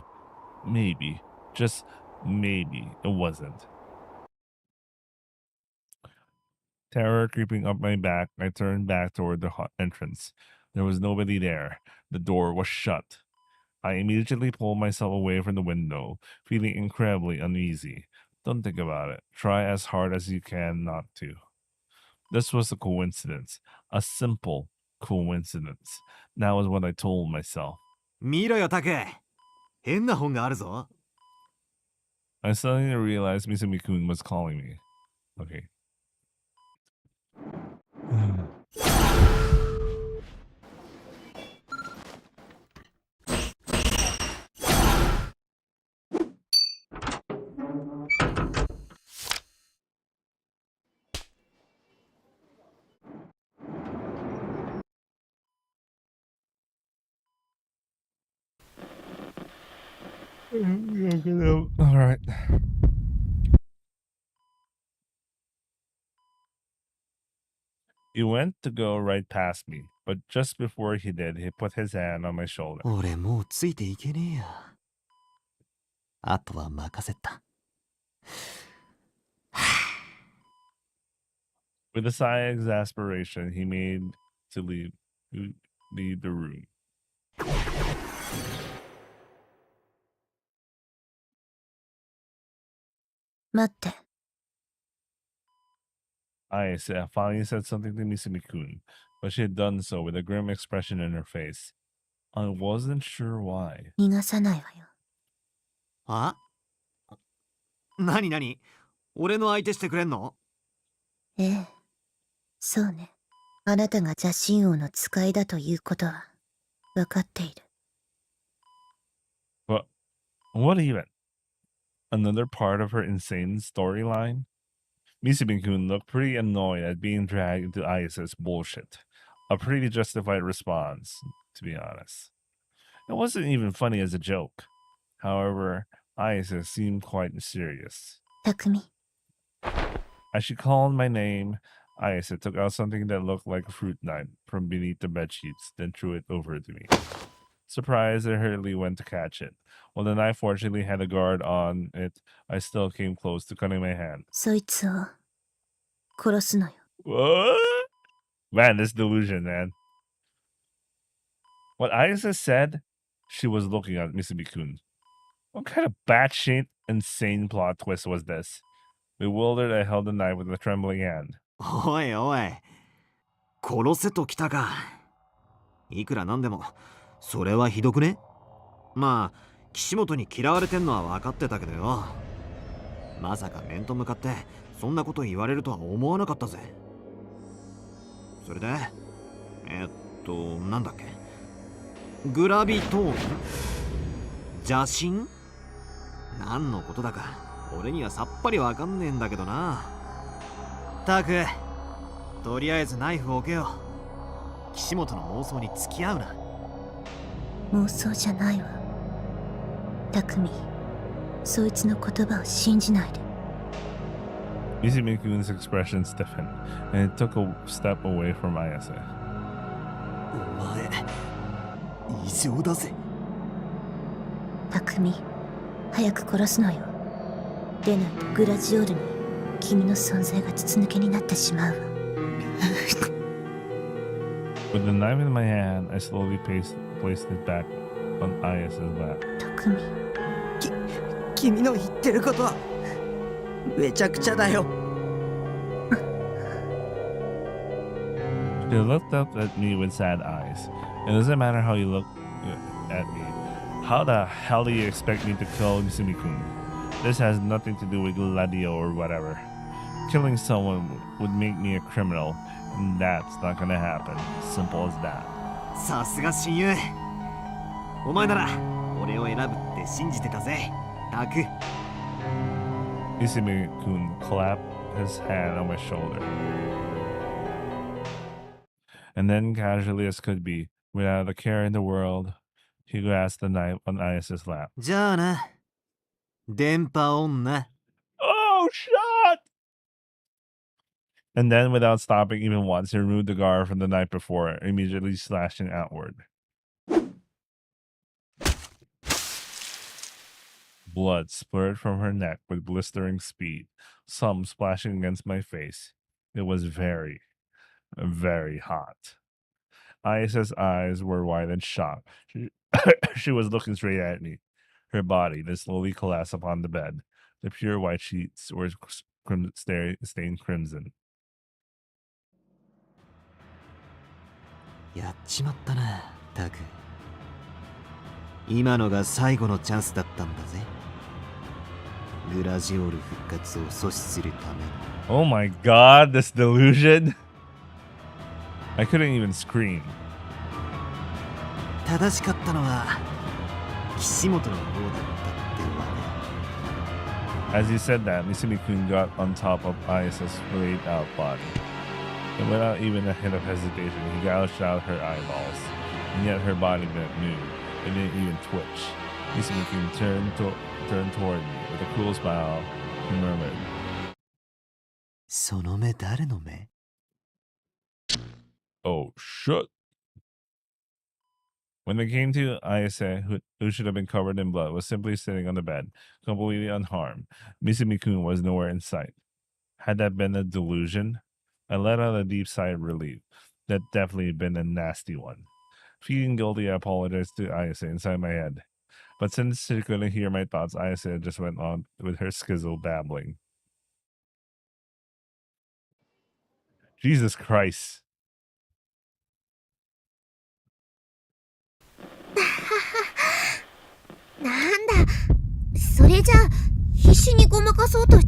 maybe, just maybe, it wasn't? Terror creeping up my back, I turned back toward the entrance. There was nobody there. The door was shut. I immediately pulled myself away from the window, feeling incredibly uneasy. Don't think about it. Try as hard as you can not to. This was a coincidence. A simple coincidence. That was what I told myself. 見ろよ、タク。変な本があるぞ。I suddenly realized Misumi-kun was calling me. Okay. All right. He went to go right past me, but just before he did, he put his hand on my shoulder. 俺もうついていけねえや。あとは任せた。With a sigh of exasperation, he made to leave the room. 待って。I finally said something to Misumi-kun, but she had done so with a grim expression in her face. I wasn't sure why. 逃がさないわよ。あ？なになに？俺の相手してくれんの？ええ、そうね。あなたが邪神王の使いだということは分かっている。But what even? Another part of her insane storyline? Misumi-kun looked pretty annoyed at being dragged into Ayusa's bullshit. A pretty justified response, to be honest. It wasn't even funny as a joke. However, Ayusa seemed quite serious. 匠。 As she called my name, Ayase took out something that looked like a fruit knife from beneath the bed sheets, then threw it over to me. Surprised, I hurriedly went to catch it. While the knife fortunately had a guard on it, I still came close to cutting my hand. そいつを殺すのよ。 What? Man, this delusion, man. What Ayase said, she was looking at Misumi-kun. What kind of batshit insane plot twist was this? Bewildered, I held the knife with a trembling hand. おいおい、殺せときたか。いくらなんでもそれはひどくね。まあ岸本に嫌われてんのは分かってたけどよ。まさか面と向かってそんなこと言われるとは思わなかったぜ。それでなんだっけ、グラビトーン、邪神、何のことだか俺にはさっぱりわかんねえんだけどな。たく、とりあえずナイフを置けよ。岸本の妄想に付き合うな。妄想じゃないわ。匠、そいつの言葉を信じないで。 Misumi-kun's expression stiffened, and it took a step away from Ayase. お前、異常だぜ。匠、早く殺すのよ。でないとグラジオールに君の存在が筒抜けになってしまうわ。With the knife in my hand, I slowly placed it back on Ayase's lap. 匠、君の言ってることはめちゃくちゃだよ。 She looked up at me with sad eyes. It doesn't matter how you look at me. How the hell do you expect me to kill Misumi-kun? This has nothing to do with Gladio or whatever. Killing someone would make me a criminal, and that's not gonna happen. Simple as that. さすが親友。お前なら俺を選ぶって信じてたぜ。たく。Misumi-kun clapped his hand on my shoulder. And then, casually as could be, without a care in the world, he grasped the knife on Ayase's lap. じゃあな、電波女。 Oh, shot! And then, without stopping even once, he removed the guard from the knife before it, immediately slashing outward. Blood spurted from her neck with blistering speed, some splashing against my face. It was very, very hot. Ayase's eyes were wide in shock. She was looking straight at me. Her body then slowly collapsed upon the bed. The pure white sheets were stained crimson. やっちまったな、たく。今のが最後のチャンスだったんだぜ。グラジオール復活を阻止するために。 Oh my god, this delusion! I couldn't even scream. 正しかったのは岸本の方だったってわね。 As he said that, Misumi-kun got on top of Ayase's flayed out body. And without even a hint of hesitation, he gouged out her eyeballs. And yet her body didn't move. It didn't even twitch. Misumi-kun turned toward me with a cruel smile. He murmured, その目誰の目？ "Oh, shit." When they came to, Ayase, who should have been covered in blood, was simply sitting on the bed, completely unharmed. Misumi-kun was nowhere in sight. Had that been a delusion? I let out a deep sigh of relief. That definitely had been a nasty one. Feeling guilty, I apologized to Ayase inside my head. But since she couldn't hear my thoughts, Ayase just went on with her skizzle babbling. Jesus Christ. なんだ、それじゃあ必死にごまかそうと。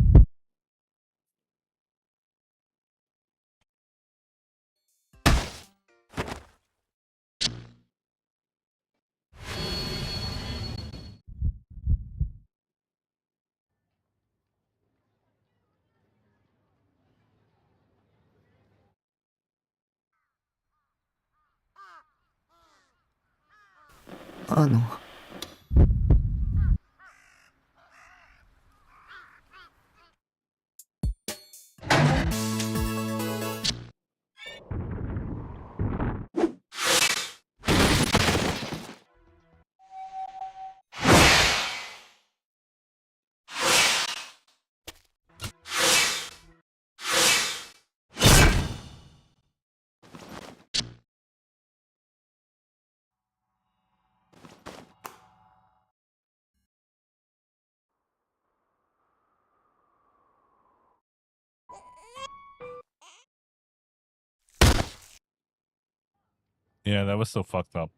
Yeah, that was so fucked up.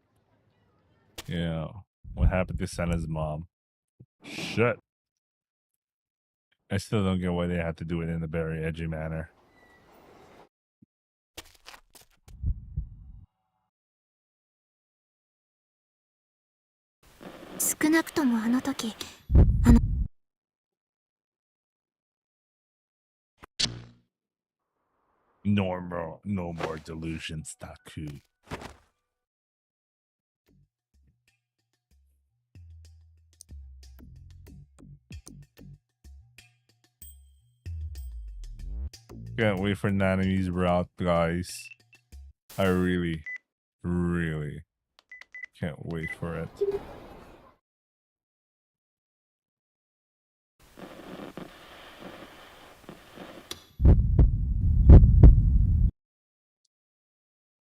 Yeah. What happened to Senna's mom? Shit. I still don't get why they had to do it in a very edgy manner. 少なくともあの時 No more delusions, Taku. Can't wait for Nanami's route, guys. I really, really can't wait for it.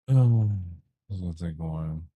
Oh, what's it going?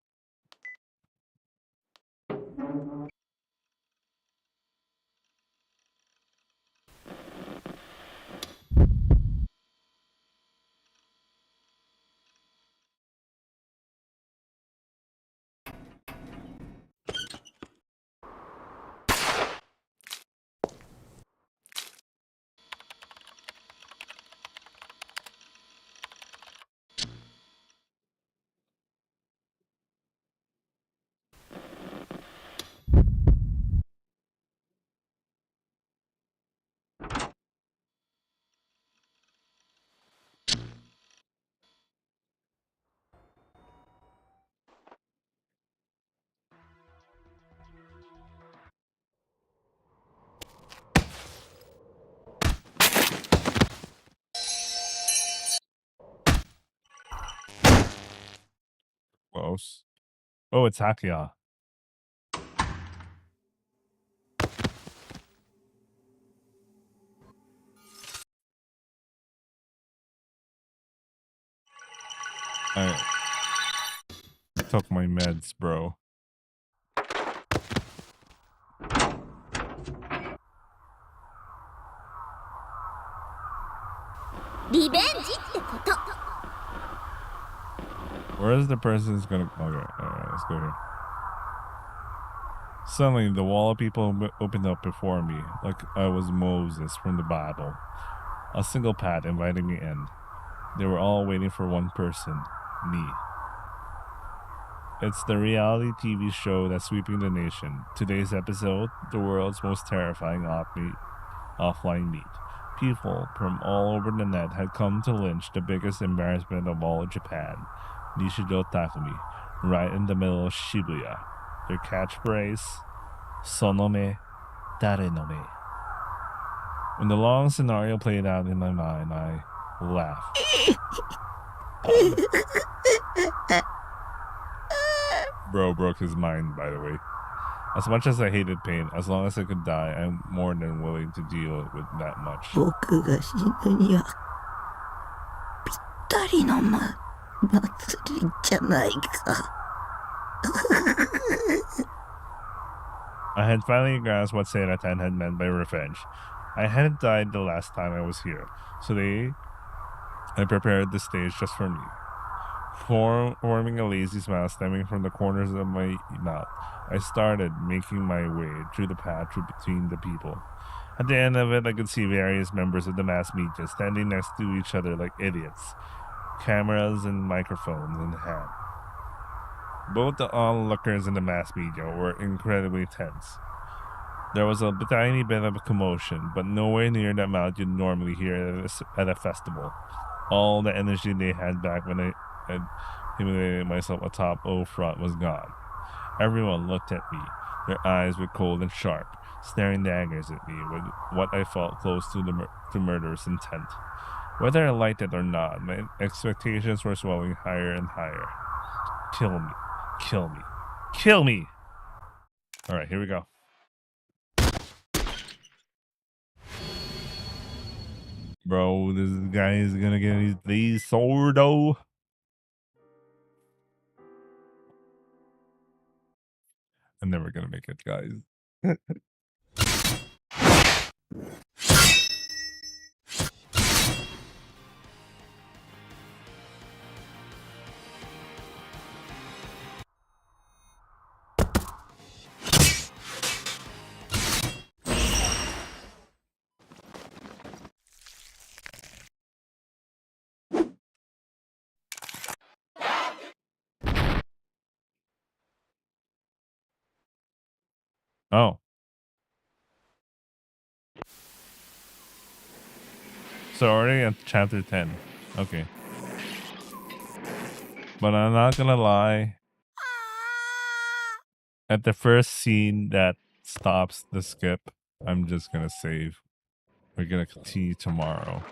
Close. Oh, it's Hakia. I took my meds, bro. リベンジってこと。 Where is the person who's gonna... Okay, alright, let's go here. Suddenly, the wall of people opened up before me, like I was Moses from the Bible. A single path inviting me in. They were all waiting for one person, me. It's the reality TV show that's sweeping the nation. Today's episode, the world's most terrifying offline meet. People from all over the net had come to lynch the biggest embarrassment of all Japan, Nishijo Takumi, right in the middle of Shibuya. Their catchphrase, Sonome Darenome. When the long scenario played out in my mind, I laughed. Bro broke his mind, by the way. As much as I hated pain, as long as I could die, I'm more than willing to deal with that much. 僕が死ぬにはぴったりの祭りじゃないか。I had finally grasped what Seiratan had meant by revenge. I hadn't died the last time I was here, so I prepared the stage just for me. Forming a lazy smile stemming from the corners of my mouth, I started making my way through the path between the people. At the end of it, I could see various members of the mass media standing next to each other like idiots, cameras and microphones in hand. Both the onlookers and the mass media were incredibly tense. There was a tiny bit of a commotion, but nowhere near the amount you'd normally hear at a festival. All the energy they had back when I had humiliated myself atop O Front was gone. Everyone looked at me. Their eyes were cold and sharp, staring daggers at me with what I felt close to murderous intent. Whether I liked it or not, my expectations were swelling higher and higher. Kill me. Kill me. Kill me! Alright, here we go. Bro, this guy is gonna get his sordo. I'm never gonna make it, guys. Oh. So already at chapter 10. Okay. But I'm not gonna lie. At the first scene that stops the skip, I'm just gonna save. We're gonna continue tomorrow.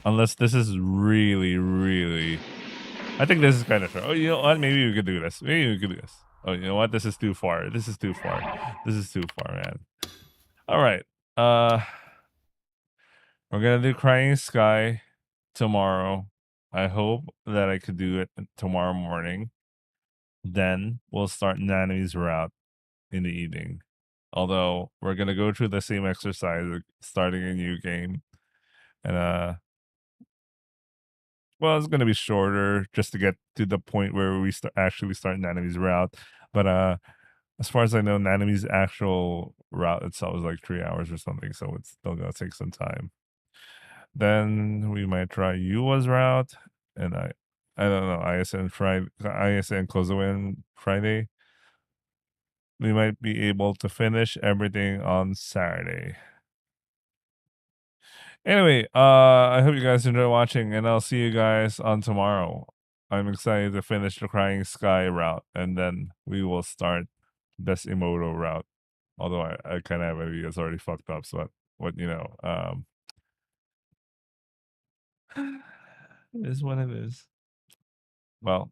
Unless this is really, really... I think this is kind of short. Oh, you know what? Maybe we could do this. Maybe we could do this. Oh, you know what? This is too far. This is too far. This is too far, man. All right. We're gonna do Crying Sky tomorrow. I hope that I could do it tomorrow morning. Then we'll start Nani's route in the evening. Although we're gonna go through the same exercise, starting a new game, and well, it's gonna be shorter just to get to the point where we actually start Nanami's route. But as far as I know, Nanami's actual route itself is like 3 hours or something, so it's still gonna take some time. Then we might try Yua's route, and I don't know, ISN Friday, ISN Kozoen Friday. We might be able to finish everything on Saturday. Anyway, I hope you guys enjoy watching, and I'll see you guys on tomorrow. I'm excited to finish the Crying Sky route, and then we will start Best Emoto route. Although I kind of have a videos already fucked up, so what you know, it is what it is. Well,